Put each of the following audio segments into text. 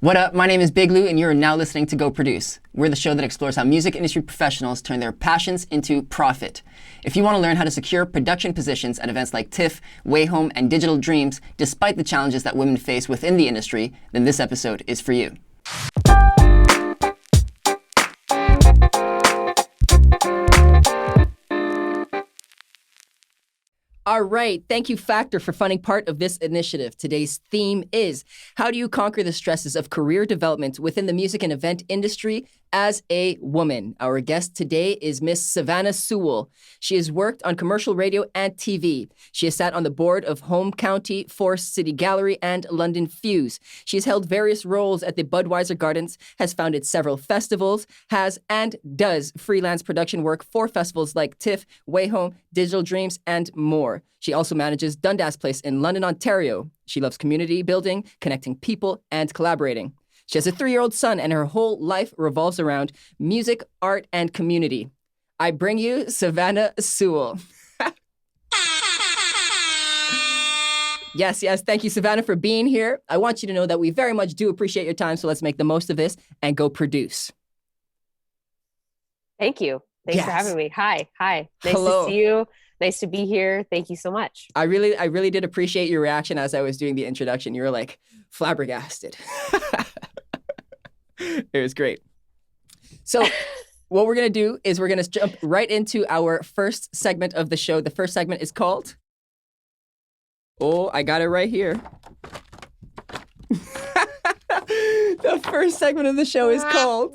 What up? My name is Big Lou, and you're now listening to Go Produce. We're the show that explores how music industry professionals turn their passions into profit. If you want to learn how to secure production positions at events like TIFF, Way Home, and Digital Dreams, despite the challenges that women face within the industry, then this episode is for you. All right. Thank you, Factor, for funding part of this initiative. Today's theme is, how do you conquer the stresses of career development within the music and event industry as a woman? Our guest today is Miss Savanah Sewell. She has worked on commercial radio and TV. She has sat on the board of Home County, Forest City Gallery, and London Fuse. She has held various roles at the Budweiser Gardens, has founded several festivals, has and does freelance production work for festivals like TIFF, Way Home, Digital Dreams, and more. She also manages Dundas Place in London, Ontario. She loves community building, connecting people, and collaborating. She has a 3-year-old son, and her whole life revolves around music, art, and community. I bring you Savanah Sewell. Yes. Thank you, Savannah, for being here. I want you to know that we very much do appreciate your time, so let's make the most of this and go produce. Thank you. Thanks for having me. Hi. Nice Hello. to see you. Nice to be here. Thank you so much. I really did appreciate your reaction as I was doing the introduction. You were like flabbergasted. It was great. So what we're going to do is we're going to jump right into our first segment of the show. The first segment is called... Oh, I got it right here. The first segment of the show is called...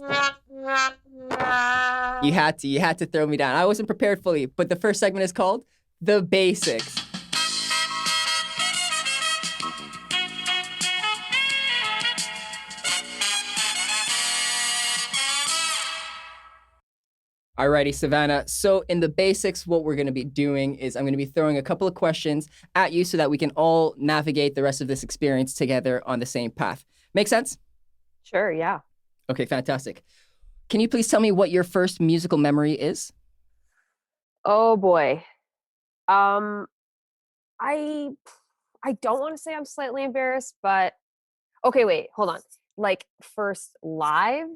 You had to throw me down. I wasn't prepared fully, but the first segment is called The Basics. Alrighty, Savannah. So in The Basics, what we're going to be doing is I'm going to be throwing a couple of questions at you so that we can all navigate the rest of this experience together on the same path. Make sense? Sure, yeah. Okay, fantastic. Can you please tell me what your first musical memory is? Oh boy. I don't want to say I'm slightly embarrassed, but okay, wait, hold on. Like first live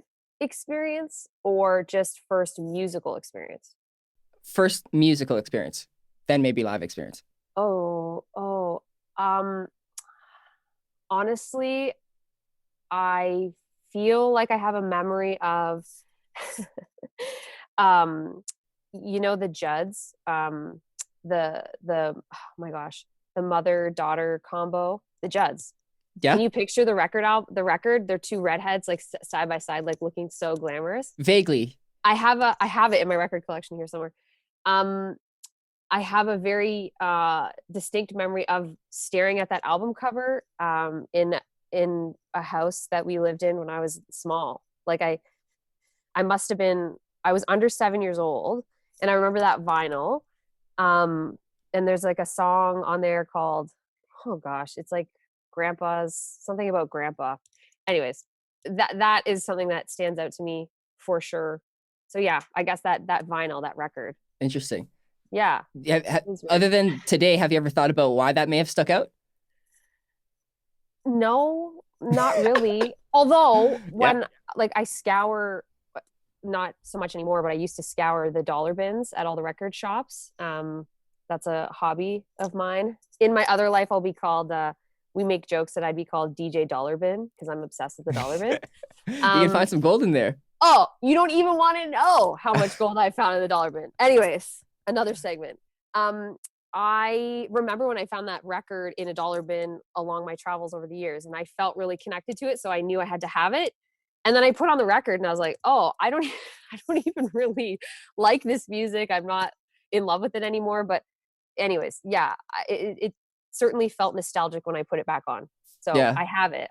experience or just first musical experience? First musical experience, then maybe live experience. Honestly, I feel like I have a memory of the Judds, oh my gosh, the mother-daughter combo, the Judds. Yeah. Can you picture the record? They're two redheads like side by side, like looking so glamorous. Vaguely. I have it in my record collection here somewhere. I have a very distinct memory of staring at that album cover in a house that we lived in when I was small. Like I was under 7 years old, and I remember that vinyl. And there's like a song on there called, oh gosh, it's like something about grandpa. Anyways, that is something that stands out to me for sure. So yeah, I guess that vinyl, that record. Interesting. Yeah. Other than today, have you ever thought about why that may have stuck out? No, not really. Although when like I scour, not so much anymore, but I used to scour the dollar bins at all the record shops. That's a hobby of mine. In my other life, I'll be called, we make jokes that I'd be called DJ Dollar Bin because I'm obsessed with the dollar bin. You can find some gold in there. Oh, you don't even want to know how much gold I found in the dollar bin. Anyways, another segment. I remember when I found that record in a dollar bin along my travels over the years, and I felt really connected to it, so I knew I had to have it. And then I put on the record and I was like, oh, I don't even really like this music. I'm not in love with it anymore. But anyways, yeah, it certainly felt nostalgic when I put it back on. So yeah. I have it.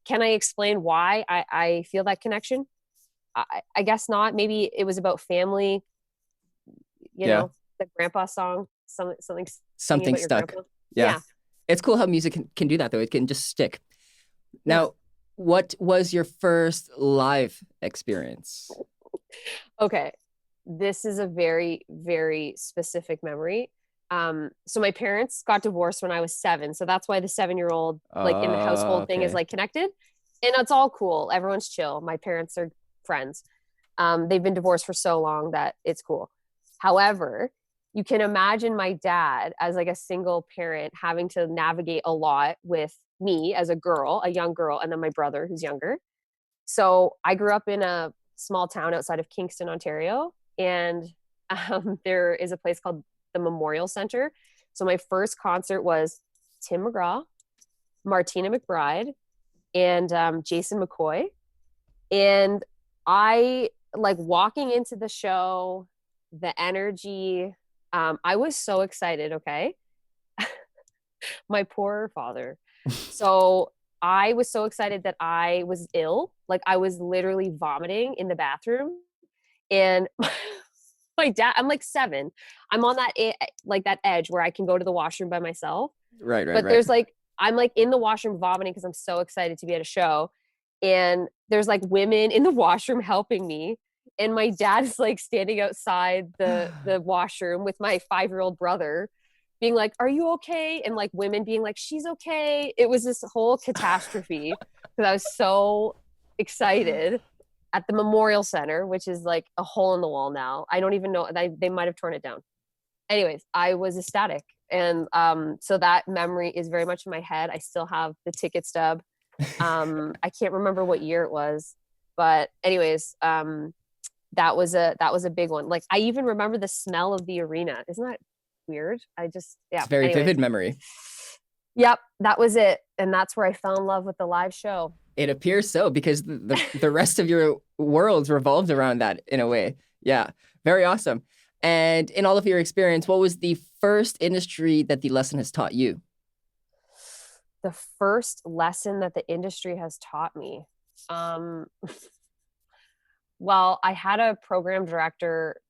Can I explain why I feel that connection? I guess not. Maybe it was about family, you know, the grandpa song, something stuck. Yeah. It's cool how music can do that, though. It can just stick. Now, what was your first live experience? Okay. This is a very, very specific memory. So my parents got divorced when I was 7. So that's why the 7-year-old, like in the household thing is like connected. And it's all cool. Everyone's chill. My parents are friends. They've been divorced for so long that it's cool. However, you can imagine my dad as like a single parent having to navigate a lot with me as a girl, a young girl, and then my brother who's younger. So I grew up in a small town outside of Kingston, Ontario, and there is a place called the Memorial Center. So my first concert was Tim McGraw, Martina McBride, and Jason McCoy. And I like walking into the show, the energy. I was so excited. Okay. My poor father. So I was so excited that I was ill. Like I was literally vomiting in the bathroom. And my dad, I'm like 7. I'm on that like that edge where I can go to the washroom by myself. But there's like, I'm like in the washroom vomiting because I'm so excited to be at a show. And there's like women in the washroom helping me. And my dad's like standing outside the washroom with my 5-year-old brother being like, are you okay? And like women being like, she's okay. It was this whole catastrophe because I was so excited at the Memorial Center, which is like a hole in the wall now. I don't even know. They might have torn it down. Anyways, I was ecstatic. And so that memory is very much in my head. I still have the ticket stub. I can't remember what year it was, but anyways, that was a big one. Like I even remember the smell of the arena. Isn't that weird? It's a very vivid memory. Yep, that was it. And that's where I fell in love with the live show. It appears so, because the rest of your world revolved around that in a way. Yeah, very awesome. And in all of your experience, what was the first industry that the lesson has taught you? The first lesson that the industry has taught me. Well, I had a program director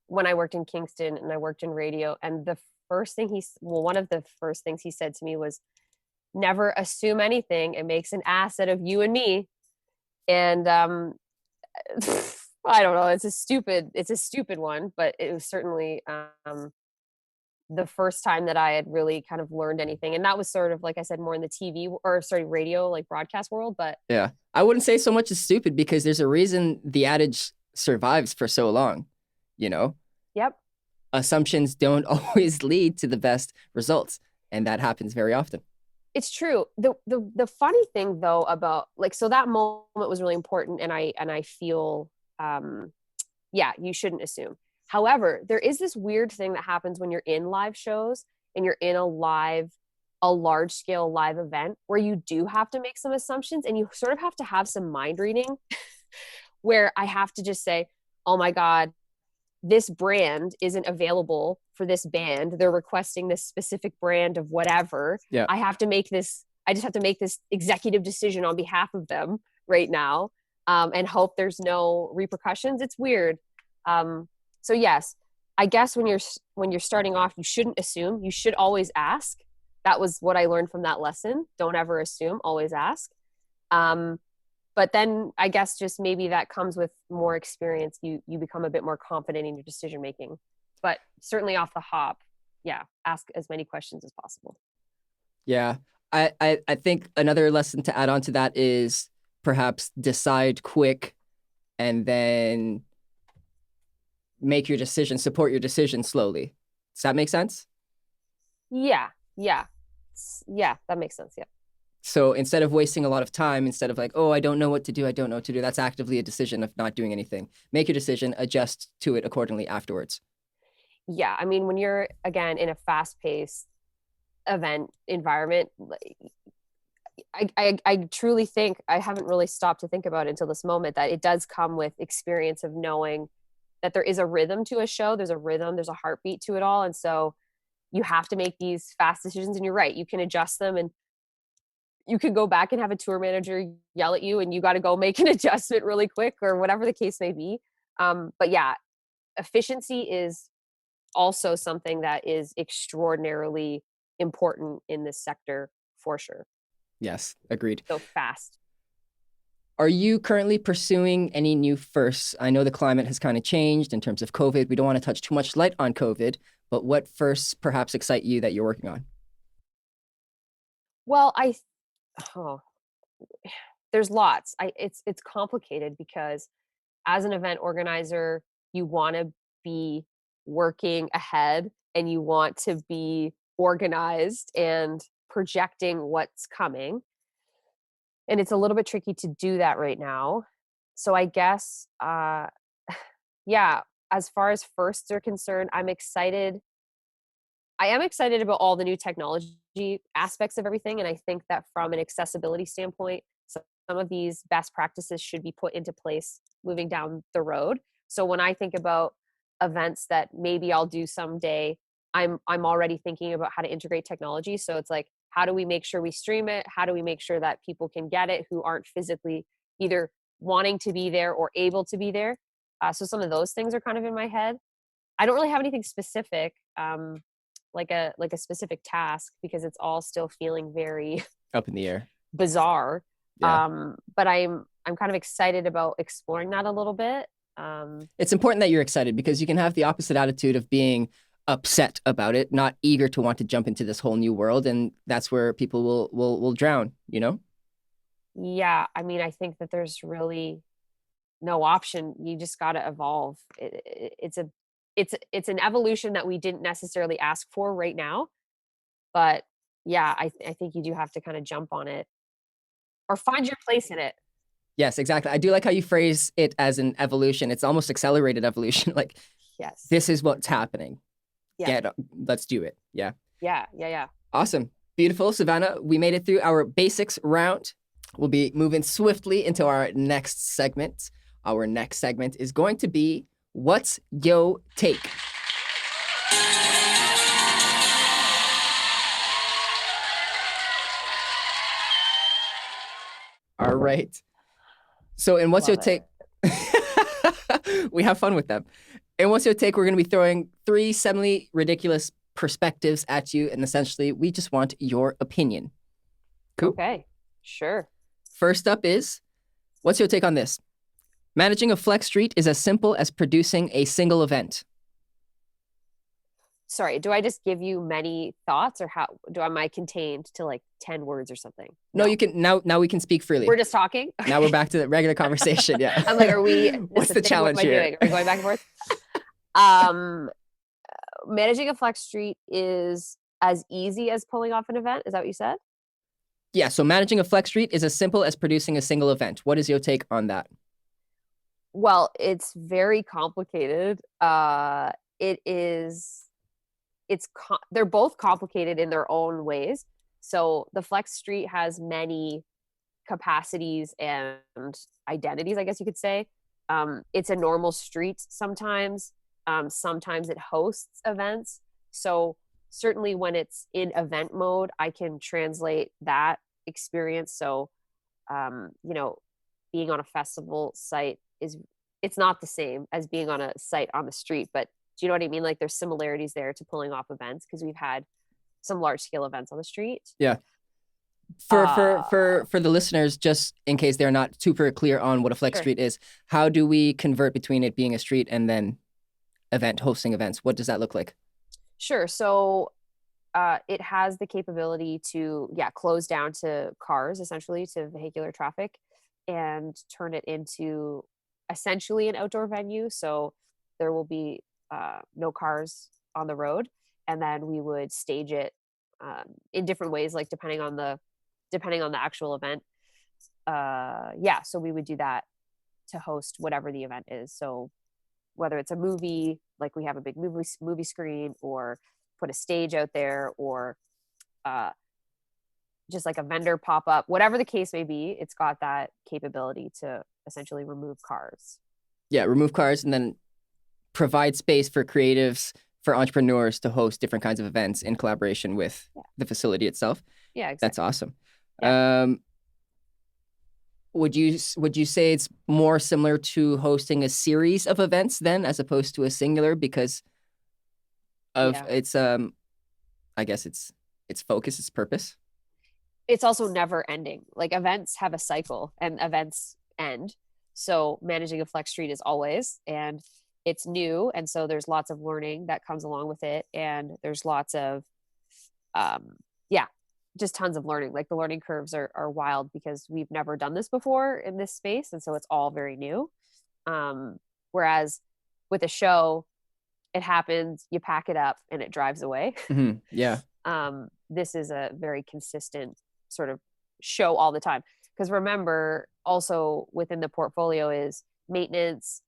when I worked in Kingston and I worked in radio. And one of the first things he said to me was, never assume anything. It makes an ass out of you and me. And I don't know. It's a stupid one, but it was certainly the first time that I had really kind of learned anything. And that was sort of, like I said, more in the radio, like broadcast world. But yeah, I wouldn't say so much as stupid, because there's a reason the adage survives for so long, you know? Yep. Assumptions don't always lead to the best results. And that happens very often. It's true. The funny thing though about like, so that moment was really important. And I feel, you shouldn't assume. However, there is this weird thing that happens when you're in live shows and you're in a large scale live event where you do have to make some assumptions and you sort of have to have some mind reading where I have to just say, oh my God, this brand isn't available for this band. They're requesting this specific brand of whatever. Yeah. I just have to make this executive decision on behalf of them right now, and hope there's no repercussions. It's weird. So yes, I guess when you're starting off, you shouldn't assume. You should always ask. That was what I learned from that lesson. Don't ever assume, always ask. But then I guess just maybe that comes with more experience. You become a bit more confident in your decision making. But certainly off the hop, ask as many questions as possible. Yeah. I think another lesson to add on to that is perhaps decide quick and then make your decision, support your decision slowly. Does that make sense? Yeah, that makes sense. Yeah. So instead of wasting a lot of time, instead of like, oh, I don't know what to do, that's actively a decision of not doing anything. Make your decision, adjust to it accordingly afterwards. Yeah, I mean, when you're, again, in a fast-paced event environment, I truly think, I haven't really stopped to think about it until this moment, that it does come with experience of knowing that there is a rhythm to a show. There's a rhythm, there's a heartbeat to it all. And so you have to make these fast decisions, and you're right. You can adjust them, and you could go back and have a tour manager yell at you and you got to go make an adjustment really quick, or whatever the case may be. But yeah, efficiency is also something that is extraordinarily important in this sector for sure. Yes, agreed. So fast. Are you currently pursuing any new firsts? I know the climate has kind of changed in terms of COVID. We don't want to touch too much light on COVID, but what firsts perhaps excite you that you're working on? Well, there's lots. It's complicated because as an event organizer, you want to be working ahead and you want to be organized and projecting what's coming. And it's a little bit tricky to do that right now. So I guess, yeah, as far as firsts are concerned, I'm excited. I am excited about all the new technology aspects of everything. And I think that from an accessibility standpoint, some of these best practices should be put into place moving down the road. So when I think about events that maybe I'll do someday, I'm already thinking about how to integrate technology. So it's like, how do we make sure we stream it? How do we make sure that people can get it who aren't physically either wanting to be there or able to be there? So some of those things are kind of in my head. I don't really have anything specific, like a specific task, because it's all still feeling very Up in the air. bizarre. Yeah. But I'm kind of excited about exploring that a little bit. It's important that you're excited because you can have the opposite attitude of being upset about it, not eager to want to jump into this whole new world, and that's where people will drown, you know? Yeah, I mean, I think that there's really no option. You just got to evolve. It's an evolution that we didn't necessarily ask for right now, but yeah, I think you do have to kind of jump on it or find your place in it. Yes, exactly. I do like how you phrase it as an evolution. It's almost accelerated evolution. Like, Yes. this is what's happening. Yeah. Let's do it. Yeah. Yeah. Awesome. Beautiful. Savannah, we made it through our basics round. We'll be moving swiftly into our next segment. Our next segment is going to be What's Yo Take? All right. So in What's Your Take, we have fun with them. In What's Your Take, we're going to be throwing 3 semi-ridiculous perspectives at you, and essentially, we just want your opinion. Cool. Okay, sure. First up is, what's your take on this? Managing a flex street is as simple as producing a single event. Sorry, do I just give you many thoughts, or am I contained to like 10 words or something? No, you can now we can speak freely. We're just talking. Now we're back to the regular conversation. Yeah. I'm like, are we? What's the challenge here? Doing? Are we going back and forth? Managing a flex street is as easy as pulling off an event. Is that what you said? Yeah. So managing a flex street is as simple as producing a single event. What is your take on that? Well, it's very complicated. They're both complicated in their own ways. So the flex street has many capacities and identities, I guess you could say. It's a normal street sometimes. Sometimes it hosts events. So certainly when it's in event mode, I can translate that experience. So, being on a festival site it's not the same as being on a site on the street, but do you know what I mean? Like there's similarities there to pulling off events because we've had some large scale events on the street. Yeah. For the listeners, just in case they're not super clear on what a flex street is, how do we convert between it being a street and then hosting events? What does that look like? Sure. So it has the capability to, close down to cars, essentially to vehicular traffic, and turn it into essentially an outdoor venue. So there will be no cars on the road, and then we would stage it in different ways, like depending on the actual event. So we would do that to host whatever the event is. So whether it's a movie, like we have a big movie screen, or put a stage out there, or just like a vendor pop up, whatever the case may be, it's got that capability to essentially remove cars. Yeah, remove cars and then provide space for creatives, for entrepreneurs to host different kinds of events in collaboration with the facility itself. Yeah, exactly. That's awesome. Yeah. Would you say it's more similar to hosting a series of events then, as opposed to a singular, because of its I guess its focus, its purpose? It's also never ending. Like events have a cycle and events end. So managing a flex street is always, and it's new. And so there's lots of learning that comes along with it. And there's lots of, just tons of learning. Like the learning curves are wild because we've never done this before in this space. And so it's all very new. Whereas with a show, it happens, you pack it up and it drives away. Mm-hmm. Yeah. This is a very consistent sort of show all the time. Because remember, also within the portfolio is maintenance,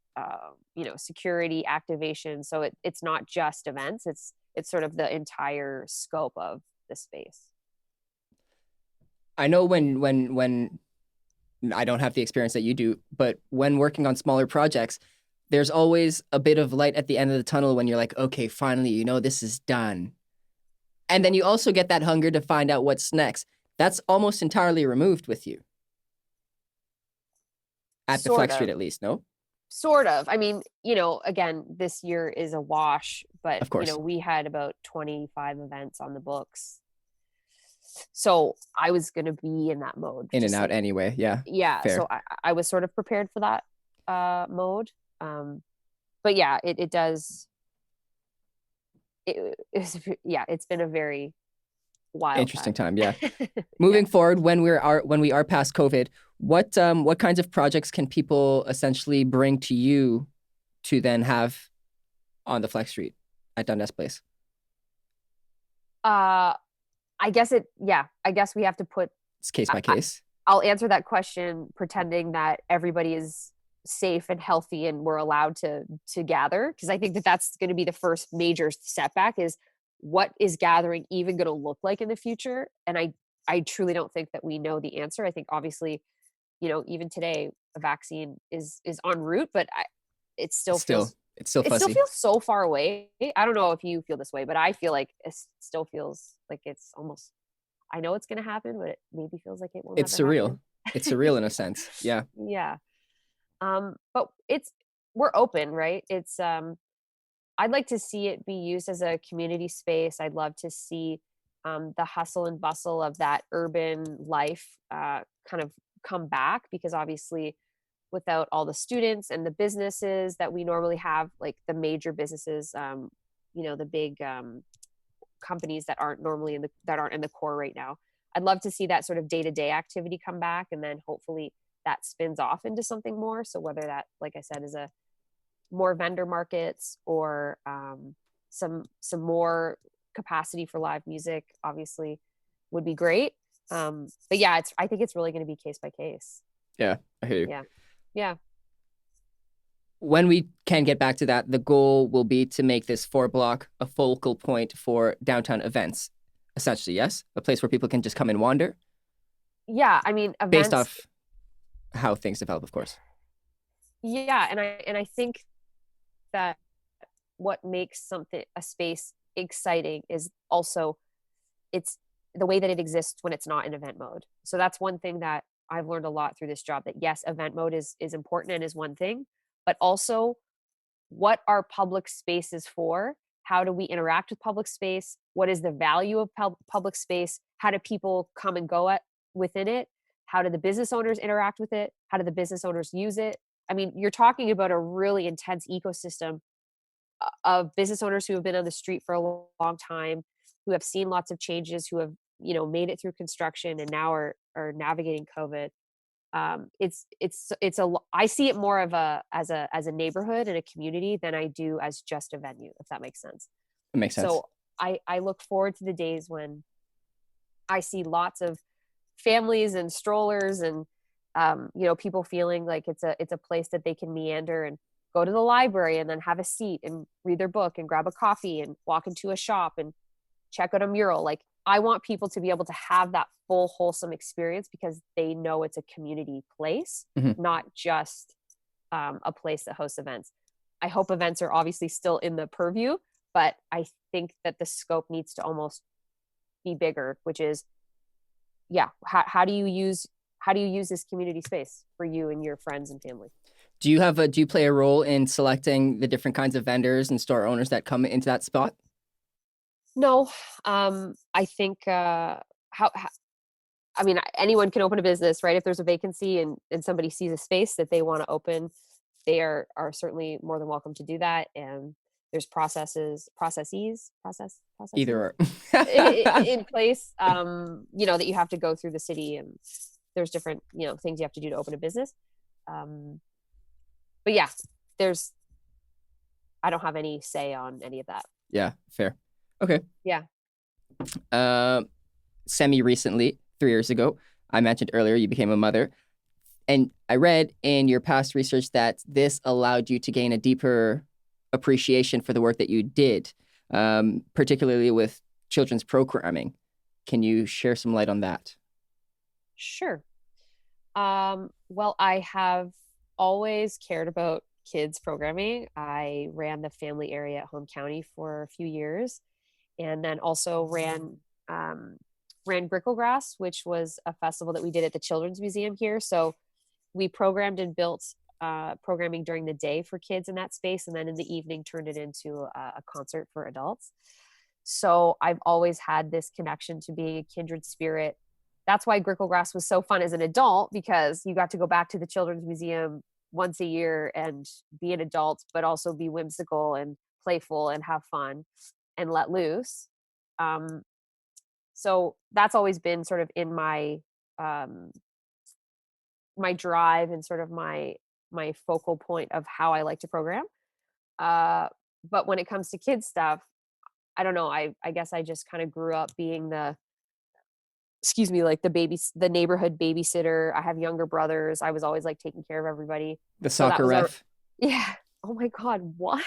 security, activation. So it's not just events. It's sort of the entire scope of the space. I know when I don't have the experience that you do, but when working on smaller projects, there's always a bit of light at the end of the tunnel when you're like, okay, finally, this is done. And then you also get that hunger to find out what's next. That's almost entirely removed with you. At the Flex Street, at least, no? Sort of. I mean, again, this year is a wash, but, of course, we had about 25 events on the books. So I was going to be in that mode. In and out anyway. Yeah. Yeah. Fair. So I was sort of prepared for that mode. But yeah, it does. It's been a very wild, interesting time. Yeah. Moving forward, when we are past COVID, what kinds of projects can people essentially bring to you to then have on the Flex Street at Dundas Place? I guess we have to put it's case by case. I'll answer that question pretending that everybody is safe and healthy and we're allowed to gather, because I think that's going to be the first major setback is what is gathering even going to look like in the future. And I truly don't think that we know the answer. I think obviously, even today a vaccine is en route, but it still feels so far away. I don't know if you feel this way, but I feel like it still feels like it's almost, I know it's going to happen, but it maybe feels like it won't. It's surreal. It's surreal in a sense. Yeah. Yeah. But we're open, right? It's, I'd like to see it be used as a community space. I'd love to see the hustle and bustle of that urban life kind of come back, because obviously without all the students and the businesses that we normally have, like the major businesses, the big companies that aren't normally in the core right now, I'd love to see that sort of day-to-day activity come back, and then hopefully that spins off into something more. So whether that, like I said, is a more vendor markets or some more capacity for live music, obviously would be great. But yeah, I think it's really going to be case by case. Yeah, I hear you. Yeah. When we can get back to that, the goal will be to make this 4-block a focal point for downtown events, essentially. Yes, a place where people can just come and wander. Yeah, I mean, events, based off how things develop, of course. Yeah, and I think that what makes a space exciting is also it's the way that it exists when it's not in event mode. So that's one thing that I've learned a lot through this job, that yes, event mode is important and is one thing, but also what are public spaces for? How do we interact with public space? What is the value of public space? How do people come and go within it? How do the business owners interact with it? How do the business owners use it? I mean, you're talking about a really intense ecosystem of business owners who have been on the street for a long time, who have seen lots of changes, who have, made it through construction and now are navigating COVID. I see it more of as a neighborhood and a community than I do as just a venue, if that makes sense. It makes sense. So I look forward to the days when I see lots of families and strollers and people feeling like it's a place that they can meander and go to the library and then have a seat and read their book and grab a coffee and walk into a shop and check out a mural. Like, I want people to be able to have that full wholesome experience because they know it's a community place, not just a place that hosts events. I hope events are obviously still in the purview, but I think that the scope needs to almost be bigger, which is, how do you use this community space for you and your friends and family? Do you play a role in selecting the different kinds of vendors and store owners that come into that spot? No, I think anyone can open a business, right? If there's a vacancy and somebody sees a space that they want to open, they are certainly more than welcome to do that. And there's processes processes Either or. in place, that you have to go through the city, and there's different, things you have to do to open a business. But yeah, I don't have any say on any of that. Yeah, fair. Okay. Yeah. Semi-recently, 3 years ago, I mentioned earlier, you became a mother. And I read in your past research that this allowed you to gain a deeper appreciation for the work that you did, particularly with children's programming. Can you share some light on that? Sure. Well, I have always cared about kids programming. I ran the family area at home county for a few years, and then also ran Gricklegrass, which was a festival that we did at the Children's Museum here. So we programmed and built programming during the day for kids in that space, and then in the evening turned it into a concert for adults. So I've always had this connection to being a kindred spirit. That's why Gricklegrass was so fun as an adult, because you got to go back to the Children's Museum once a year and be an adult, but also be whimsical and playful and have fun and let loose. So that's always been sort of in my my drive and sort of my focal point of how I like to program. But when it comes to kids stuff, I don't know. I guess I just kind of grew up being like the neighborhood babysitter. I have younger brothers. I was always like taking care of everybody. The soccer ref. Yeah. Oh my God. What?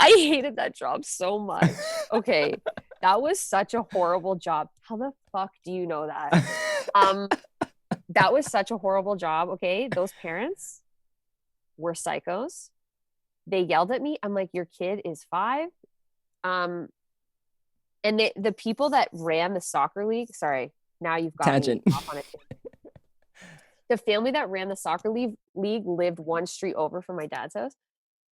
I hated that job so much. Okay. That was such a horrible job. How the fuck do you know that? That was such a horrible job. Okay. Those parents were psychos. They yelled at me. I'm like, your kid is 5. And the people that ran the soccer league, sorry, now you've got Tangent. me off on it. The family that ran the soccer league lived one street over from my dad's house.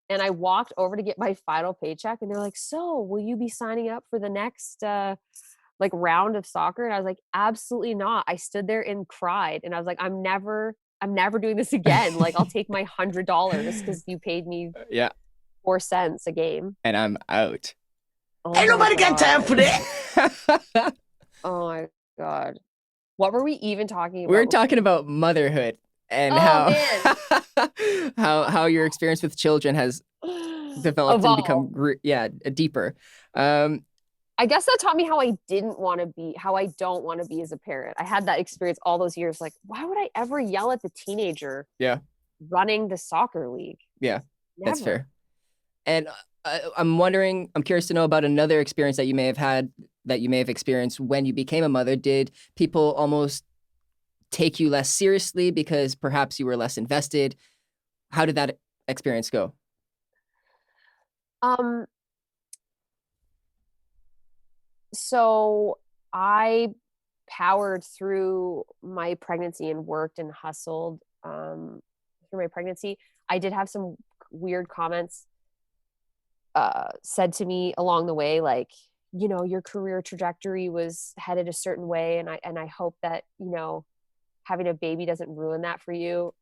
And I walked over to get my final paycheck, and they're like, so will you be signing up for the next round of soccer? And I was like, absolutely not. I stood there and cried. And I was like, I'm never doing this again. Like, I'll take my $100 because you paid me 4 cents a game. And I'm out. Oh, ain't nobody got time for that. Oh my God. What were we even talking about? We were talking about motherhood and how your experience with children has developed and become deeper. I guess that taught me how I don't want to be as a parent. I had that experience all those years. Like, why would I ever yell at the teenager running the soccer league? Yeah, Never. That's fair. And I'm curious to know about another experience that you may have experienced when you became a mother. Did people almost take you less seriously because perhaps you were less invested? How did that experience go? So I powered through my pregnancy and worked and hustled through my pregnancy. I did have some weird comments said to me along the way, like, your career trajectory was headed a certain way, and I hope that having a baby doesn't ruin that for you,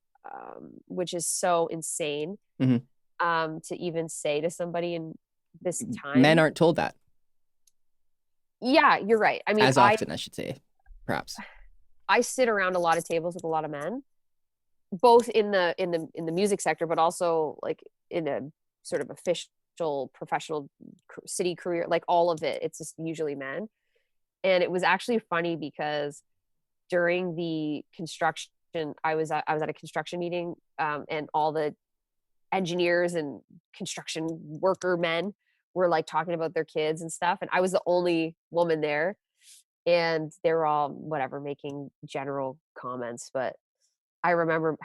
which is so insane to even say to somebody in this time. Men aren't told that. Yeah, you're right. I mean, as often, I should say, perhaps. I sit around a lot of tables with a lot of men, both in the music sector, but also like in a sort of official professional city career, like all of it. It's just usually men. And it was actually funny because during the construction, I was at a construction meeting, and all the engineers and construction worker men were like talking about their kids and stuff, and I was the only woman there, and they were all whatever making general comments. But I remember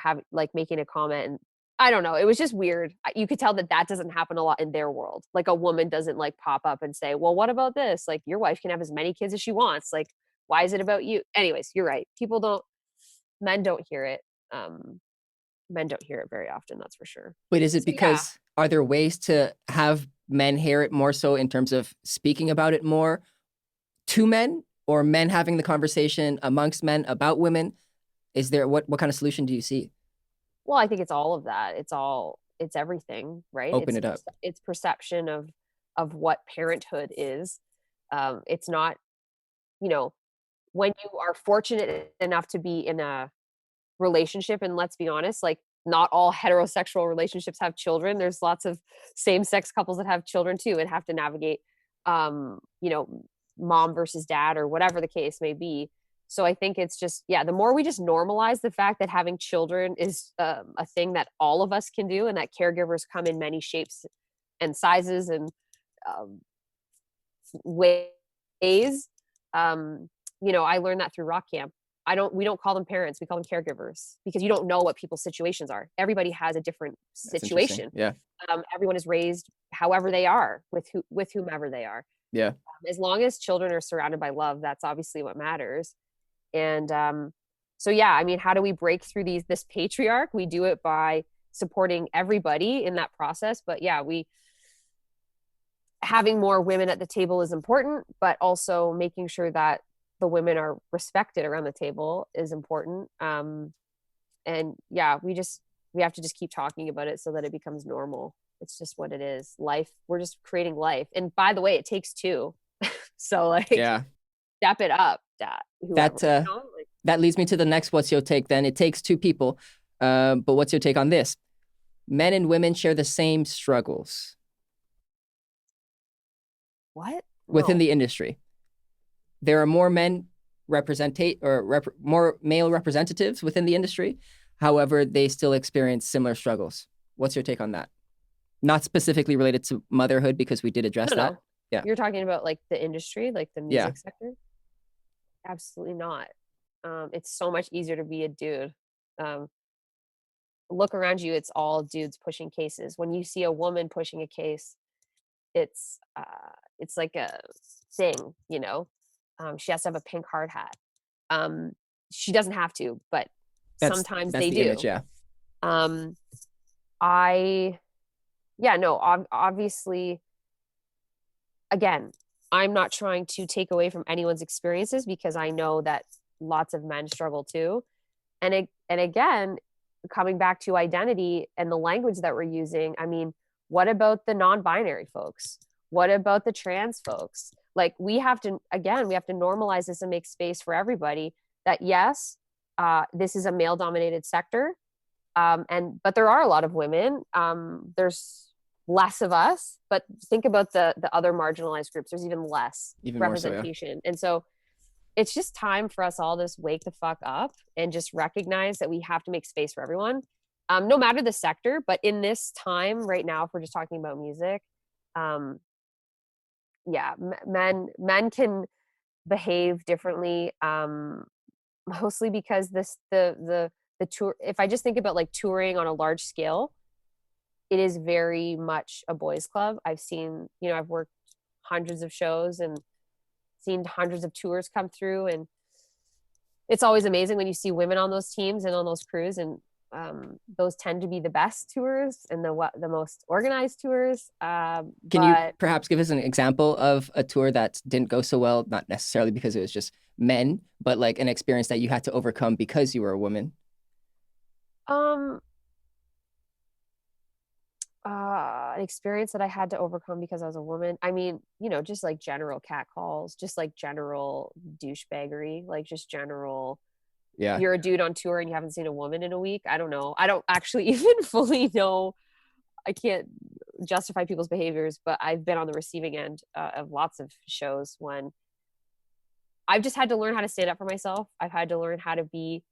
making a comment, and I don't know, it was just weird. You could tell that doesn't happen a lot in their world. Like, a woman doesn't like pop up and say, well, what about this? Like, your wife can have as many kids as she wants. Like, why is it about you? Anyways, you're right. Men don't hear it. Men don't hear it very often, that's for sure. Wait, is it because are there ways to have men hear it more so in terms of speaking about it more to men, or men having the conversation amongst men about women? Is there what kind of solution do you see? Well, I think it's all of that. It's all it's everything, right? Open it up. It's perception of what parenthood is. It's not, you know, when you are fortunate enough to be in a relationship, and let's be honest, like not all heterosexual relationships have children. There's lots of same-sex couples that have children too and have to navigate you know, mom versus dad or whatever the case may be. So I think it's just, yeah, the more we just normalize the fact that having children is a thing that all of us can do, and that caregivers come in many shapes and sizes and ways. You know, I learned that through rock camp. We don't call them parents, we call them caregivers, because you don't know what people's situations are. Everybody has a different situation. Yeah. Everyone is raised however they are with whomever they are. Yeah. As long as children are surrounded by love, that's obviously what matters. And so yeah, I mean, how do we break through this patriarch? We do it by supporting everybody in that process. But yeah, having more women at the table is important, but also making sure that the women are respected around the table is important. And yeah, we have to just keep talking about it so that it becomes normal. It's just what it is. Life. We're just creating life. And by the way, it takes two. So like, yeah, step it up. That leads me to the next. What's your take then? It takes two people. But what's your take on this? Men and women share the same struggles. What? Within the industry. There are more men more male representatives within the industry. However, they still experience similar struggles. What's your take on that? Not specifically related to motherhood, because we did address that. No. Yeah. You're talking about like the industry, like the music sector? Absolutely not. It's so much easier to be a dude. Look around you, it's all dudes pushing cases. When you see a woman pushing a case, it's like a thing, you know? She has to have a pink hard hat. She doesn't have to, but sometimes they do. Image, yeah. Obviously, again, I'm not trying to take away from anyone's experiences, because I know that lots of men struggle too. And again, coming back to identity and the language that we're using, I mean, what about the non-binary folks? What about the trans folks? Like, we have to normalize this and make space for everybody, that yes, this is a male dominated sector. But there are a lot of women. There's less of us, but think about the other marginalized groups. There's even less representation. So, yeah. And so it's just time for us all to just wake the fuck up and just recognize that we have to make space for everyone, no matter the sector. But in this time right now, if we're just talking about music, men can behave differently, mostly because the tour, if I just think about like touring on a large scale, it is very much a boys' club. I've worked hundreds of shows and seen hundreds of tours come through, and it's always amazing when you see women on those teams and on those crews, and those tend to be the best tours and the most organized tours. Can you perhaps give us an example of a tour that didn't go so well, not necessarily because it was just men, but like an experience that you had to overcome because you were a woman? An experience that I had to overcome because I was a woman. I mean, just like general catcalls, just like general douchebaggery, like just general. Yeah. You're a dude on tour and you haven't seen a woman in a week. I don't know. I don't actually even fully know. I can't justify people's behaviors, but I've been on the receiving end of lots of shows when I've just had to learn how to stand up for myself. I've had to learn how to be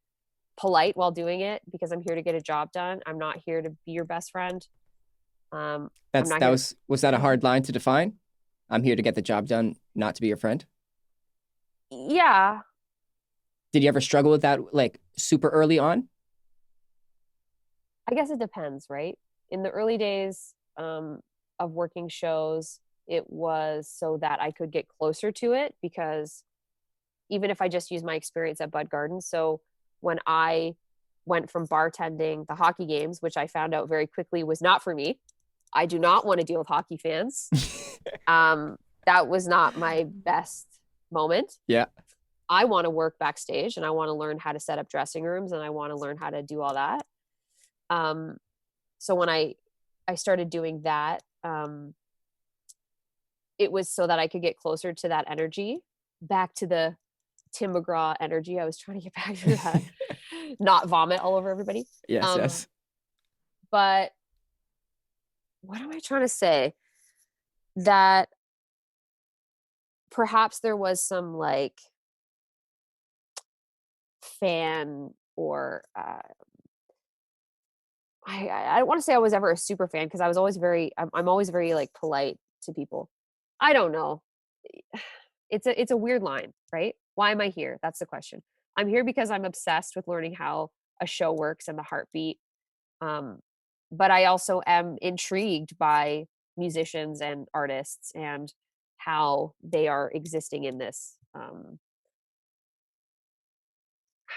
polite while doing it, because I'm here to get a job done. I'm not here to be your best friend. Was that a hard line to define? I'm here to get the job done, not to be your friend. Yeah. Did you ever struggle with that, like super early on? I guess it depends, right? In the early days of working shows, it was so that I could get closer to it, because even if I just use my experience at Bud Gardens, so when I went from bartending the hockey games, which I found out very quickly was not for me. I do not want to deal with hockey fans. That was not my best moment. Yeah. I want to work backstage, and I want to learn how to set up dressing rooms, and I want to learn how to do all that. So when I I started doing that, it was so that I could get closer to that energy, back to the Tim McGraw energy. I was trying to get back to that, not vomit all over everybody. Yes, yes. But what am I trying to say? That perhaps there was some like fan or I don't want to say I was ever a super fan because I was always I'm always very like polite to people. I don't know. It's a weird line, right? Why am I here? That's the question. I'm here because I'm obsessed with learning how a show works and the heartbeat. But I also am intrigued by musicians and artists and how they are existing in this.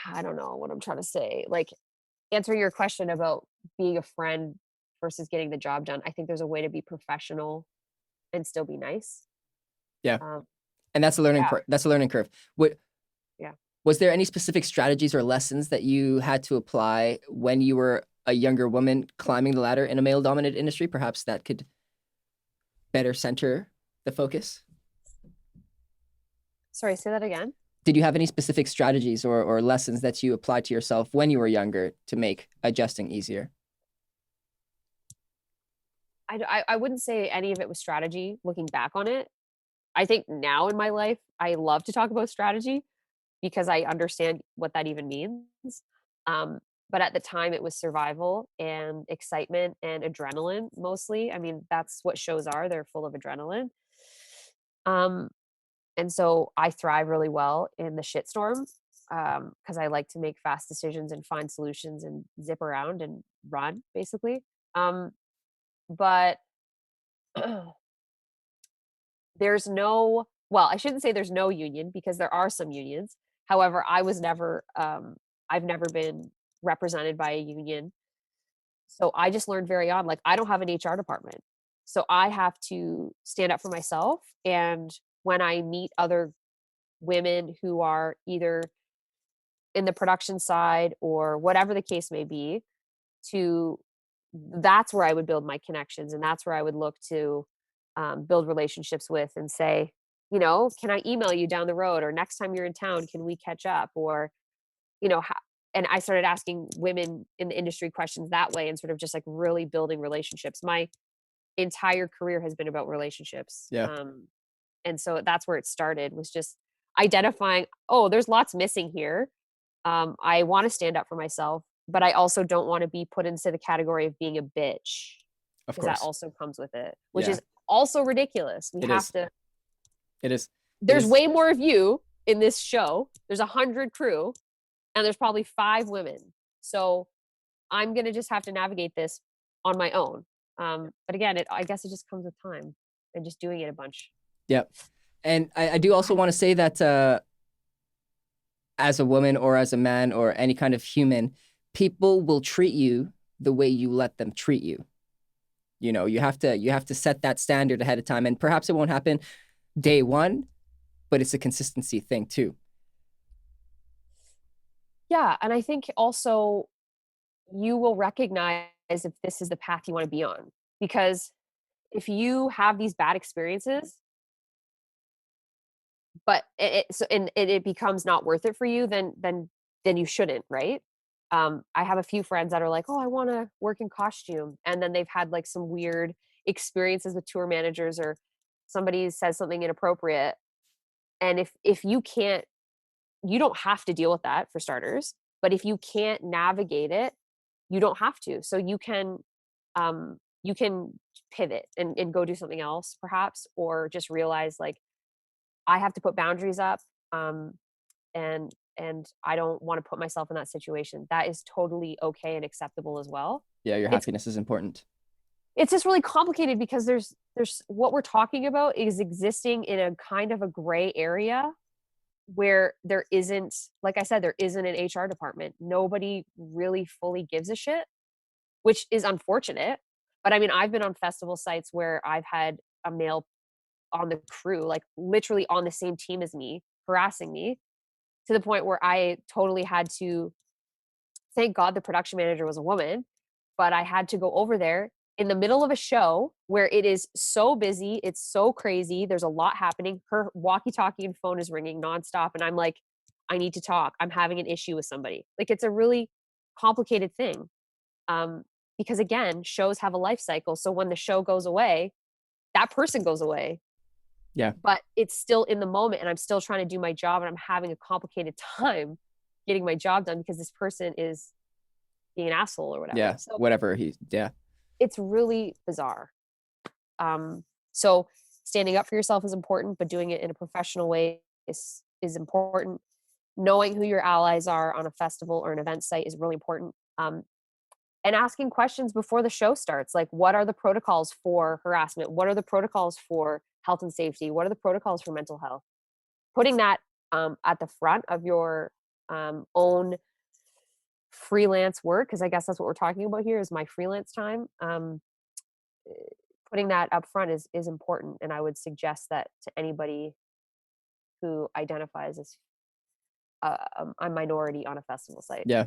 I don't know what I'm trying to say. Like, answering your question about being a friend versus getting the job done, I think there's a way to be professional and still be nice. Yeah. And that's a learning that's a learning curve. Yeah. Was there any specific strategies or lessons that you had to apply when you were a younger woman climbing the ladder in a male-dominated industry? Perhaps that could better center the focus. Sorry, say that again. Did you have any specific strategies or lessons that you applied to yourself when you were younger to make adjusting easier? I wouldn't say any of it was strategy looking back on it. I think now in my life, I love to talk about strategy because I understand what that even means. But at the time, it was survival and excitement and adrenaline mostly. I mean, that's what shows are. They're full of adrenaline. And so I thrive really well in the shitstorm because I like to make fast decisions and find solutions and zip around and run, basically. But there's no, well, I shouldn't say there's no union because there are some unions. However, I've never been represented by a union. So I just learned very on, like, I don't have an HR department. So I have to stand up for myself. And when I meet other women who are either in the production side or whatever the case may be, that's where I would build my connections. And that's where I would look to build relationships with and say, can I email you down the road, or next time you're in town, can we catch up? Or, and I started asking women in the industry questions that way and sort of just like really building relationships. My entire career has been about relationships. Yeah. And so that's where it started, was just identifying, oh, there's lots missing here. I want to stand up for myself, but I also don't want to be put into the category of being a bitch. Of course. That also comes with it, which is also ridiculous. It is. There's way more of you in this show. There's 100 crew and there's probably 5 women. So I'm going to just have to navigate this on my own. But again, I guess it just comes with time and just doing it a bunch. Yep. And I do also want to say that as a woman or as a man or any kind of human, people will treat you the way you let them treat you. You have to set that standard ahead of time, and perhaps it won't happen day one, but it's a consistency thing too. Yeah. And I think also you will recognize if this is the path you want to be on, because if you have these bad experiences, but it becomes not worth it for you, then you shouldn't, right? I have a few friends that are like, oh, I want to work in costume. And then they've had like some weird experiences with tour managers, or somebody says something inappropriate. And if you can't, you don't have to deal with that, for starters, but if you can't navigate it, you don't have to. So you can pivot and go do something else perhaps, or just realize like, I have to put boundaries up. And I don't want to put myself in that situation. That is totally okay and acceptable as well. Yeah, your happiness is important. It's just really complicated because there's what we're talking about is existing in a kind of a gray area where there isn't, like I said, there isn't an HR department. Nobody really fully gives a shit, which is unfortunate. But I mean, I've been on festival sites where I've had a male on the crew, like literally on the same team as me, harassing me, to the point where I totally had to, thank God the production manager was a woman, but I had to go over there in the middle of a show where it is so busy, it's so crazy, there's a lot happening. Her walkie-talkie and phone is ringing nonstop, and I'm like, I need to talk. I'm having an issue with somebody. Like, it's a really complicated thing. Because again, shows have a life cycle. So when the show goes away, that person goes away. Yeah. But it's still in the moment, and I'm still trying to do my job, and I'm having a complicated time getting my job done because this person is being an asshole or whatever. Yeah. So Whatever it's really bizarre. So standing up for yourself is important, but doing it in a professional way is important. Knowing who your allies are on a festival or an event site is really important. And asking questions before the show starts, like, what are the protocols for harassment? What are the protocols for health and safety? What are the protocols for mental health? Putting that at the front of your own freelance work, because I guess that's what we're talking about here is my freelance time. Putting that up front is important, and I would suggest that to anybody who identifies as a minority on a festival site. Yeah.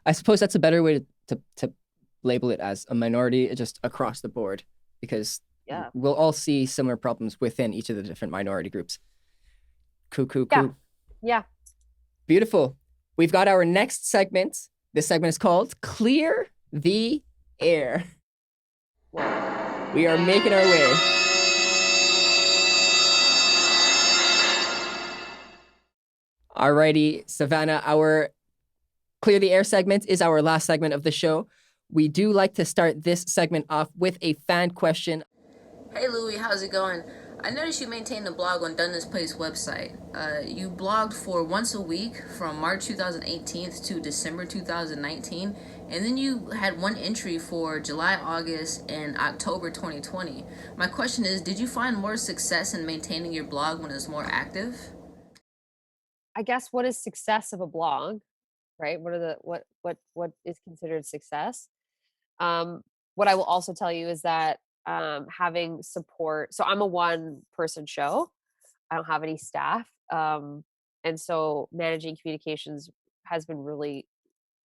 I suppose that's a better way to label it, as a minority just across the board, because we'll all see similar problems within each of the different minority groups. Cool. Yeah. Beautiful. We've got our next segment. This segment is called Clear the Air. We are making our way. Alrighty, Savannah, our Clear the Air segment is our last segment of the show. We do like to start this segment off with a fan question. Hey Louie, how's it going? I noticed you maintain a blog on Dundas Place website. You blogged for once a week from March 2018 to December 2019, and then you had one entry for July, August, and October 2020. My question is, did you find more success in maintaining your blog when it's more active? I guess, what is success of a blog, right? What is considered success? What I will also tell you is that having support. So I'm a one-person show. I don't have any staff. And so managing communications has been really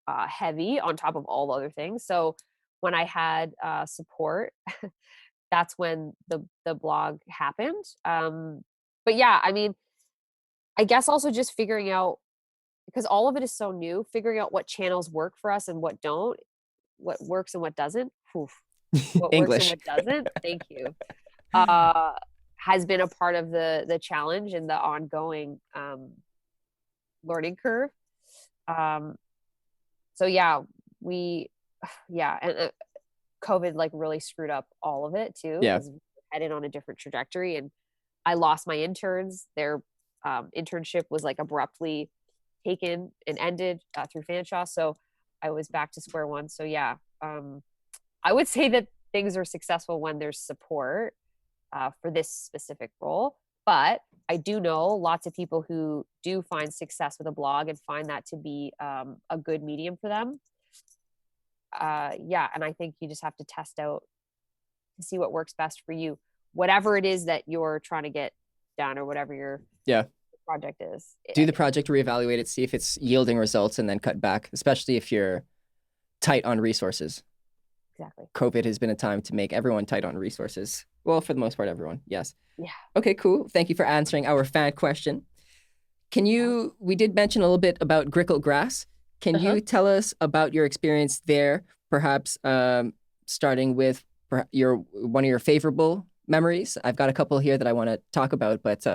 heavy on top of all the other things. So when I had support, that's when the blog happened. But yeah, I mean, I guess also just figuring out, because all of it is so new, figuring out what channels work for us and what don't, what works and what doesn't. Oof. What English. works and what doesn't. Thank you. Has been a part of the challenge and the ongoing learning curve. So yeah, and COVID like really screwed up all of it too. Yeah. We were headed on a different trajectory, and I lost my interns. Their internship was like abruptly taken and ended through Fanshawe. So I was back to square one. So yeah, I would say that things are successful when there's support for this specific role. But I do know lots of people who do find success with a blog and find that to be a good medium for them. And I think you just have to test out to see what works best for you, whatever it is that you're trying to get done or whatever your project is. Do the project, reevaluate it, see if it's yielding results, and then cut back, especially if you're tight on resources. Exactly. COVID has been a time to make everyone tight on resources. Well, for the most part, everyone. Yes. Yeah. Okay, cool. Thank you for answering our fan question. We did mention a little bit about Gricklegrass. Can you tell us about your experience there, perhaps starting with one of your favorable memories? I've got a couple here that I want to talk about, but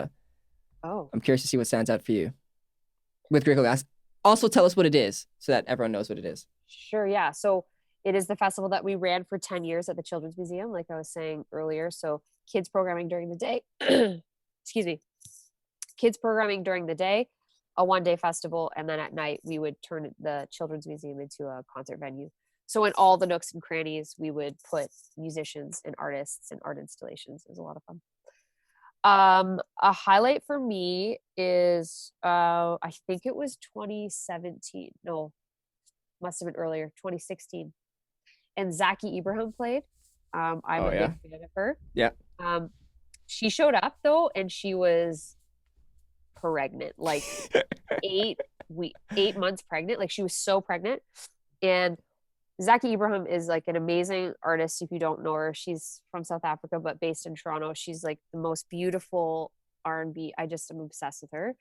I'm curious to see what stands out for you with Gricklegrass. Also, tell us what it is so that everyone knows what it is. Sure, yeah. So it is the festival that we ran for 10 years at the Children's Museum, like I was saying earlier. So kids programming during the day, excuse me, kids programming during the day, a one-day festival, and then at night we would turn the Children's Museum into a concert venue. So in all the nooks and crannies, we would put musicians and artists and art installations. It was a lot of fun. A highlight for me is, I think it was 2017. No, must have been earlier, 2016. And Zaki Ibrahim played. I'm a big fan of her. Yeah. She showed up though, and she was pregnant, like 8 months pregnant. Like she was so pregnant. And Zaki Ibrahim is like an amazing artist. If you don't know her, she's from South Africa, but based in Toronto. She's like the most beautiful R&B. I just am obsessed with her.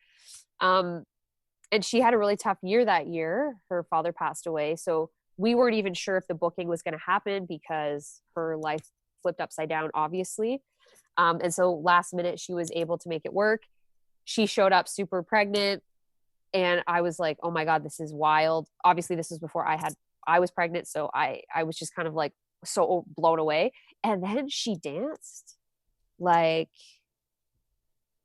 And she had a really tough year that year. Her father passed away. So we weren't even sure if the booking was going to happen because her life flipped upside down, obviously. And so last minute, she was able to make it work. She showed up super pregnant. And I was like, oh my God, this is wild. Obviously, this was before I was pregnant. So I was just kind of like so blown away. And then she danced like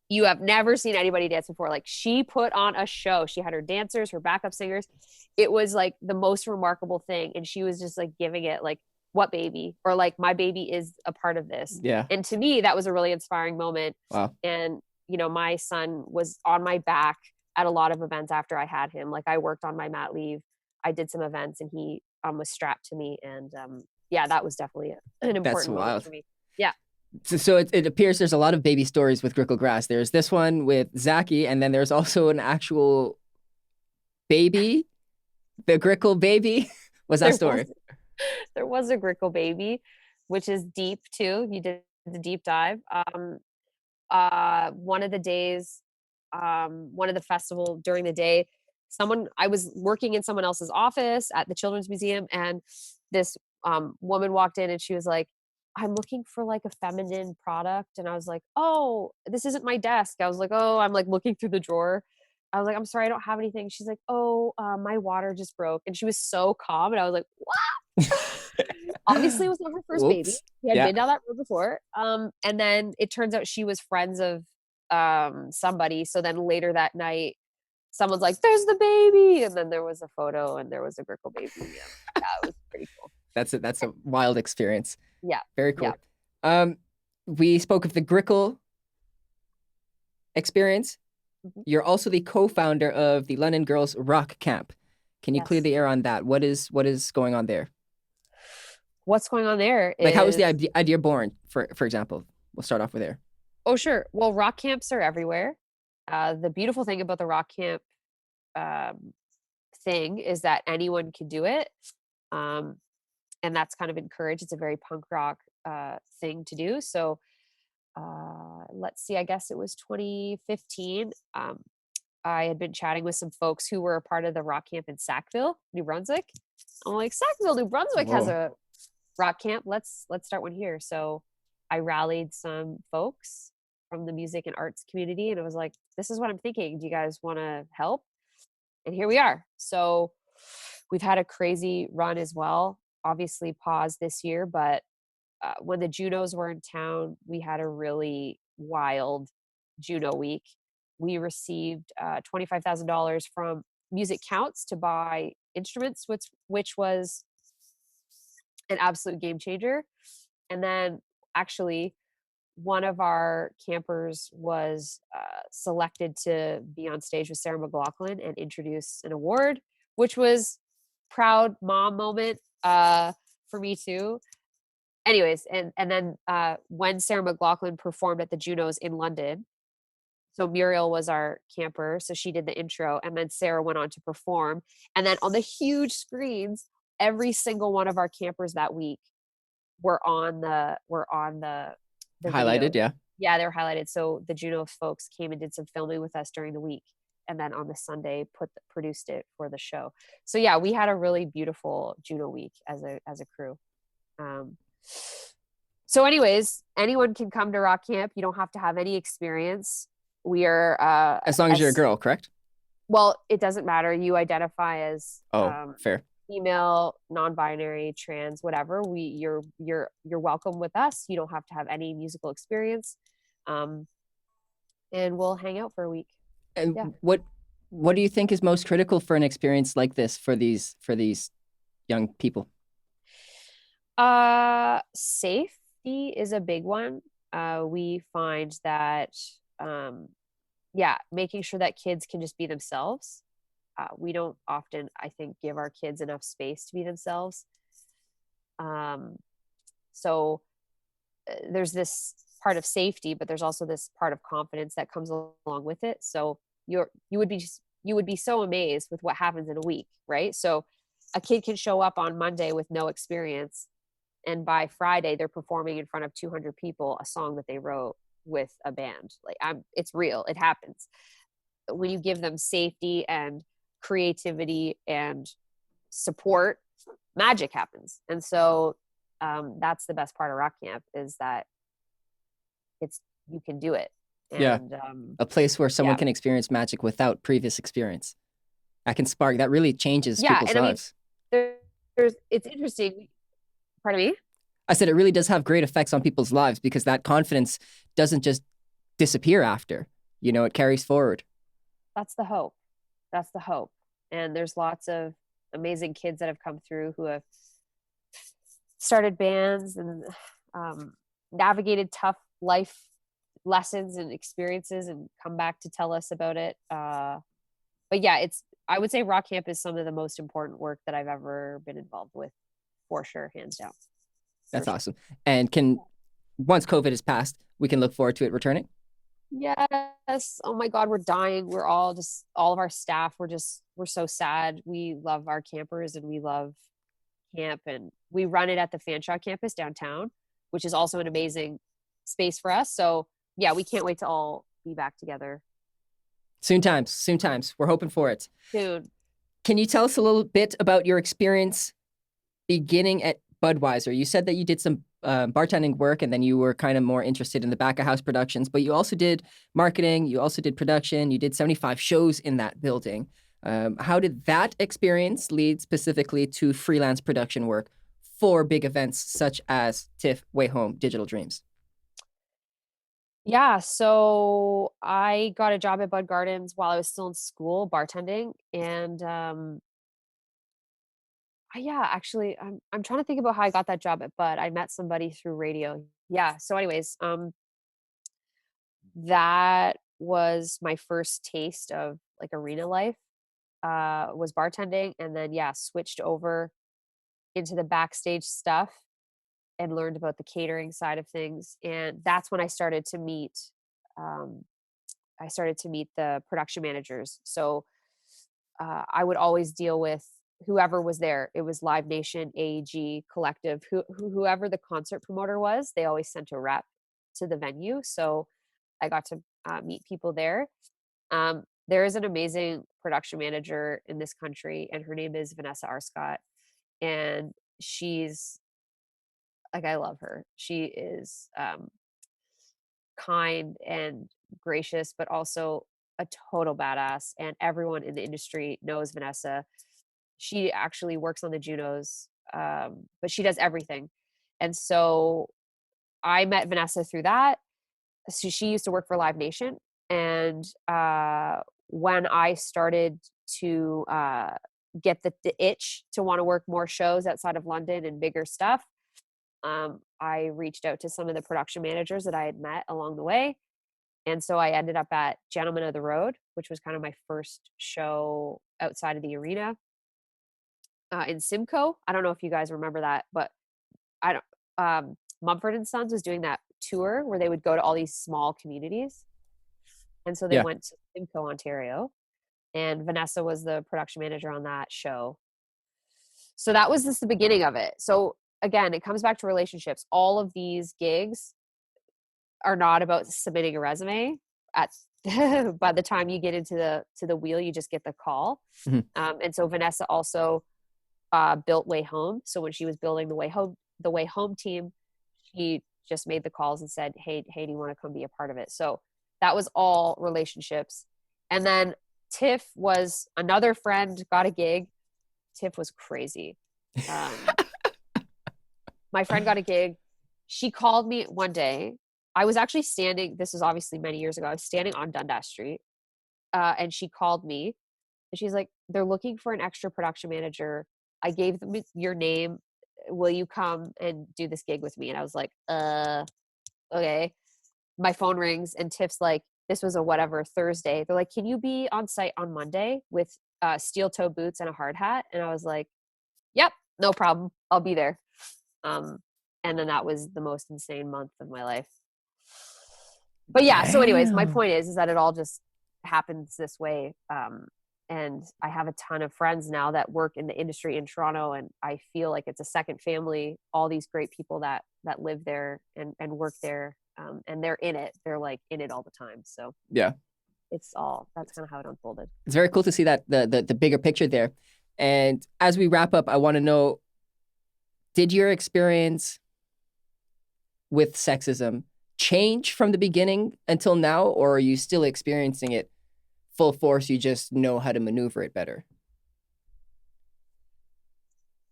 you have never seen anybody dance before. Like she put on a show. She had her dancers, her backup singers. It was like the most remarkable thing. And she was just like giving it like, what baby? Or like, my baby is a part of this. Yeah. And to me, that was a really inspiring moment. Wow. And, you know, my son was on my back at a lot of events after I had him. Like I worked on my mat leave. I did some events and he was strapped to me. And yeah, that was definitely an important moment for me. Yeah. So it appears there's a lot of baby stories with Gricklegrass. There's this one with Zaki, and then there's also an actual baby, the Grickle Baby. What's that story? There was a Grickle Baby, which is deep too. You did the deep dive. One of the days, one of the festival during the day, I was working in someone else's office at the Children's Museum, and this woman walked in and she was like, I'm looking for like a feminine product. And I was like, oh, this isn't my desk. I was like, oh, I'm like looking through the drawer. I was like, I'm sorry, I don't have anything. She's like, oh, my water just broke. And she was so calm. And I was like, what? Obviously, it was not her first baby. He had been down that road before. And then it turns out she was friends of somebody. So then later that night, someone's like, there's the baby. And then there was a photo and there was a Grickle Baby. Yeah, it was pretty cool. That's a wild experience. Yeah. Very cool. Yeah. We spoke of the Grickle experience. Mm-hmm. You're also the co-founder of the London Girls Rock Camp. Can you clear the air on that? What is going on there? What's going on there? Like, how was the idea born, for example? We'll start off with there. Oh, sure. Well, rock camps are everywhere. The beautiful thing about the rock camp thing is that anyone can do it. And that's kind of encouraged. It's a very punk rock thing to do. So let's see, I guess it was 2015. I had been chatting with some folks who were a part of the rock camp in Sackville, New Brunswick. I'm like, Sackville, New Brunswick has a rock camp. Let's start one here. So I rallied some folks from the music and arts community, and it was like, this is what I'm thinking. Do you guys want to help? And here we are. So we've had a crazy run as well. Obviously paused this year, but when the Junos were in town, we had a really wild Juno week. We received $25,000 from Music Counts to buy instruments, which was an absolute game changer. And then actually one of our campers was selected to be on stage with Sarah McLachlan and introduce an award, which was proud mom moment for me too. Anyways, and then when Sarah McLachlan performed at the Junos in London, so Muriel was our camper, so she did the intro, and then Sarah went on to perform. And then on the huge screens, every single one of our campers that week were on the highlighted video. Yeah, they were highlighted. So the Juno folks came and did some filming with us during the week, and then on the Sunday produced it for the show. So yeah, we had a really beautiful Juno week as a crew. So anyways, anyone can come to rock camp. You don't have to have any experience. We are as long as you're a girl, correct? Well, it doesn't matter. You identify as fair, female, non-binary, trans, whatever. You're welcome with us. You don't have to have any musical experience, and we'll hang out for a week. And what do you think is most critical for an experience like this for these young people? Safety is a big one. We find that making sure that kids can just be themselves. We don't often, I think, give our kids enough space to be themselves. So there's this part of safety, but there's also this part of confidence that comes along with it. So you would be so amazed with what happens in a week, right? So a kid can show up on Monday with no experience, and by Friday they're performing in front of 200 people a song that they wrote with a band. Like, it's real. It happens. When you give them safety and creativity and support, magic happens. And so that's the best part of Rock Camp, is that you can do it. And, a place where someone can experience magic without previous experience. That really changes people's lives. It's interesting. Pardon me? I said it really does have great effects on people's lives, because that confidence doesn't just disappear after, it carries forward. That's the hope. And there's lots of amazing kids that have come through who have started bands and navigated tough life lessons and experiences and come back to tell us about it. But yeah, I would say Rock Camp is some of the most important work that I've ever been involved with, for sure, hands down. That's awesome. And once COVID is passed, we can look forward to it returning? Yes. Oh my God, we're dying. We're all of our staff, we're so sad. We love our campers and we love camp, and we run it at the Fanshawe campus downtown, which is also an amazing space for us. So yeah, we can't wait to all be back together. Soon times. We're hoping for it. Soon. Can you tell us a little bit about your experience beginning at Budweiser? You said that you did some bartending work, and then you were kind of more interested in the back of house productions, but you also did marketing, you also did production, you did 75 shows in that building. How did that experience lead specifically to freelance production work for big events such as TIFF, Way Home, Digital Dreams? Yeah, so I got a job at Bud Gardens while I was still in school, bartending, and actually, I'm trying to think about how I got that job at Bud. I met somebody through radio. Yeah. So, anyways, that was my first taste of like arena life. Was bartending, and then switched over into the backstage stuff and learned about the catering side of things. And that's when I started to meet the production managers. So I would always deal with whoever was there. It was Live Nation, AEG, Collective, whoever the concert promoter was, they always sent a rep to the venue. So I got to meet people there. There is an amazing production manager in this country, and her name is Vanessa Arscott. And she's like, I love her. She is kind and gracious, but also a total badass. And everyone in the industry knows Vanessa. She actually works on the Junos, but she does everything. And so I met Vanessa through that. So she used to work for Live Nation. And when I started to get the itch to want to work more shows outside of London and bigger stuff, I reached out to some of the production managers that I had met along the way. And so I ended up at Gentlemen of the Road, which was kind of my first show outside of the arena. In Simcoe. I don't know if you guys remember that, but Mumford and Sons was doing that tour where they would go to all these small communities. And so they went to Simcoe, Ontario, and Vanessa was the production manager on that show. So that was just the beginning of it. So again, it comes back to relationships. All of these gigs are not about submitting a resume. By the time you get into the wheel, you just get the call. Mm-hmm. And so Vanessa also built Way Home. So when she was building the Way Home team, she just made the calls and said, hey, do you want to come be a part of it? So that was all relationships. And then TIFF was another friend got a gig. TIFF was crazy. My friend got a gig. She called me one day. I was actually standing, this was obviously many years ago, I was standing on Dundas Street, and she called me, and she's like, they're looking for an extra production manager. I gave them your name. Will you come and do this gig with me? And I was like, okay. My phone rings, and TIFF's like, this was a whatever Thursday. They're like, can you be on site on Monday with steel toe boots and a hard hat? And I was like, yep, no problem. I'll be there. And then that was the most insane month of my life. But yeah, so anyways, my point is that it all just happens this way. And I have a ton of friends now that work in the industry in Toronto, and I feel like it's a second family. All these great people that live there and work there, and they're in it. They're like in it all the time. So Yeah. that's kind of how it unfolded. It's very cool to see that the bigger picture there. And as we wrap up, I want to know, did your experience with sexism change from the beginning until now, or are you still experiencing it full force? You just know how to maneuver it better?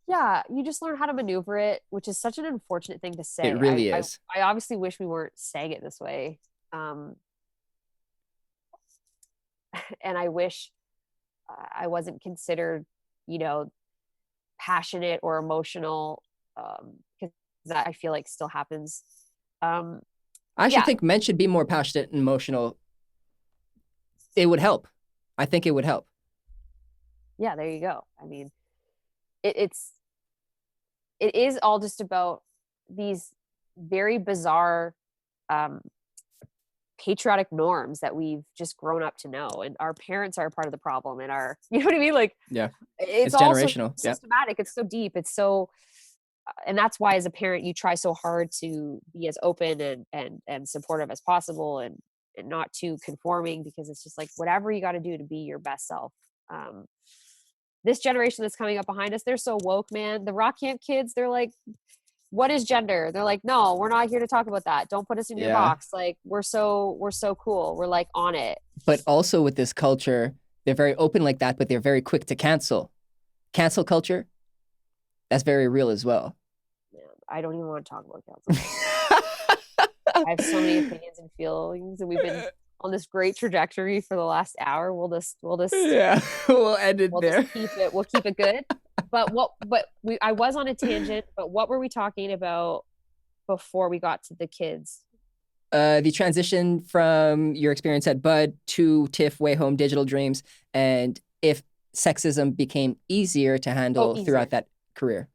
Yeah, you just learn how to maneuver it, which is such an unfortunate thing to say. It really is. I obviously wish we weren't saying it this way. And I wish I wasn't considered, passionate or emotional, because that I feel like still happens. I actually think men should be more passionate and emotional. It would help. I think it would help. Yeah, there you go. I mean, it is all just about these very bizarre patriotic norms that we've just grown up to know, and our parents are a part of the problem, and you know what I mean? Like, yeah, it's generational. So systematic. It's so deep. It's so, and that's why as a parent, you try so hard to be as open and supportive as possible, and not too conforming, because it's just like, whatever you got to do to be your best self. This generation that's coming up behind us, they're so woke, man. The rock camp kids, they're like, what is gender? They're like, no, we're not here to talk about that. Don't put us in your box. Like, we're so cool. We're like on it. But also with this culture, they're very open like that, but they're very quick to cancel. Cancel culture, that's very real as well. Man, I don't even want to talk about cancel. I have so many opinions and feelings, and we've been on this great trajectory for the last hour. We'll just yeah, we'll end it there. We'll keep it good. But I was on a tangent, but what were we talking about before we got to the kids? The transition from your experience at Bud to TIFF, Way Home, Digital Dreams, and if sexism became easier to handle throughout that career.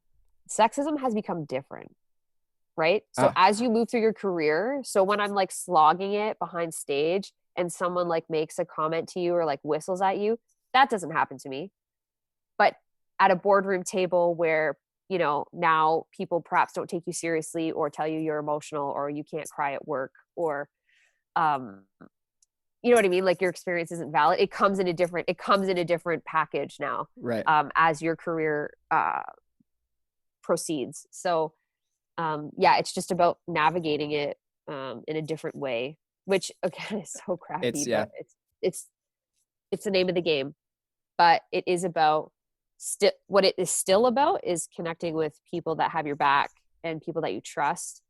Sexism has become different, right? So as you move through your career, so when I'm like slogging it behind stage and someone like makes a comment to you or like whistles at you, that doesn't happen to me. But at a boardroom table where, now people perhaps don't take you seriously or tell you you're emotional or you can't cry at work, or, you know what I mean? Like, your experience isn't valid. It comes in a different package now, right? As your career proceeds. So, it's just about navigating it in a different way, which again is so crappy. But it's the name of the game. But it is about what it is still about is connecting with people that have your back and people that you trust,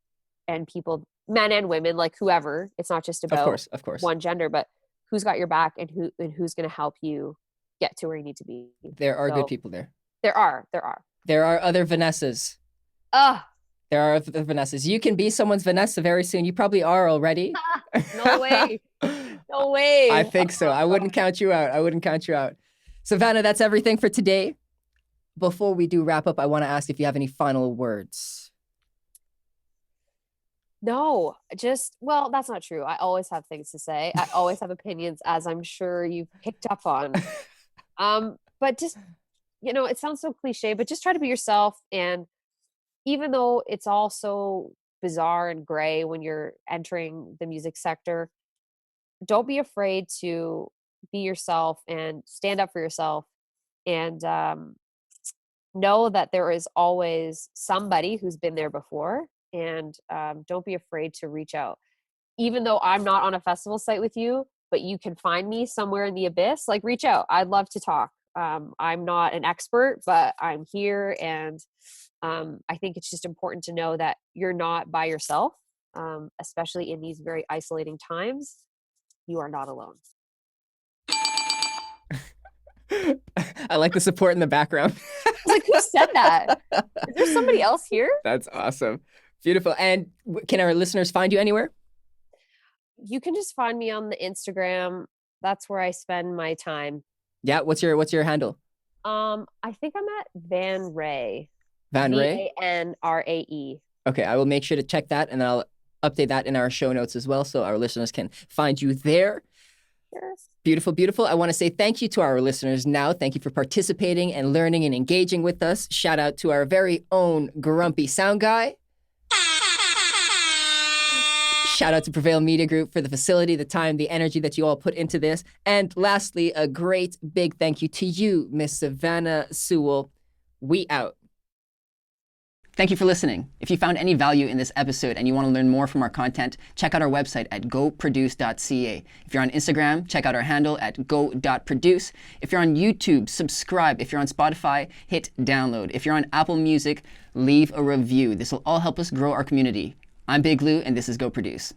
and people, men and women, like whoever. It's not just about of course one gender, but who's got your back and who's going to help you get to where you need to be. There are good people there. There are other Vanessas. There are other Vanessas. You can be someone's Vanessa very soon. You probably are already. No way. No way. I think so. I wouldn't count you out. Savannah, that's everything for today. Before we do wrap up, I want to ask if you have any final words. No, well, that's not true. I always have things to say. I always have opinions, as I'm sure you've picked up on. But just, it sounds so cliche, but just try to be yourself. And even though it's all so bizarre and gray when you're entering the music sector, don't be afraid to be yourself and stand up for yourself, and know that there is always somebody who's been there before, and don't be afraid to reach out. Even though I'm not on a festival site with you, but you can find me somewhere in the abyss, like, reach out. I'd love to talk. I'm not an expert, but I'm here, and I think it's just important to know that you're not by yourself, especially in these very isolating times. You are not alone. I like the support in the background. I was like, who said that? Is there somebody else here? That's awesome. Beautiful. And can our listeners find you anywhere? You can just find me on the Instagram. That's where I spend my time. Yeah. What's your handle? I think I'm at Van Ray. Van Ray? VANRAE. Okay. I will make sure to check that, and I'll update that in our show notes as well, so our listeners can find you there. Sure. Beautiful, beautiful. I want to say thank you to our listeners now. Thank you for participating and learning and engaging with us. Shout out to our very own grumpy sound guy. Shout out to Prevail Media Group for the facility, the time, the energy that you all put into this. And lastly, a great big thank you to you, Miss Savanah Sewell. We out. Thank you for listening. If you found any value in this episode and you want to learn more from our content, check out our website at goproduce.ca. If you're on Instagram, check out our handle at go.produce. If you're on YouTube, subscribe. If you're on Spotify, hit download. If you're on Apple Music, leave a review. This will all help us grow our community. I'm Big Lou, and this is Go Produce.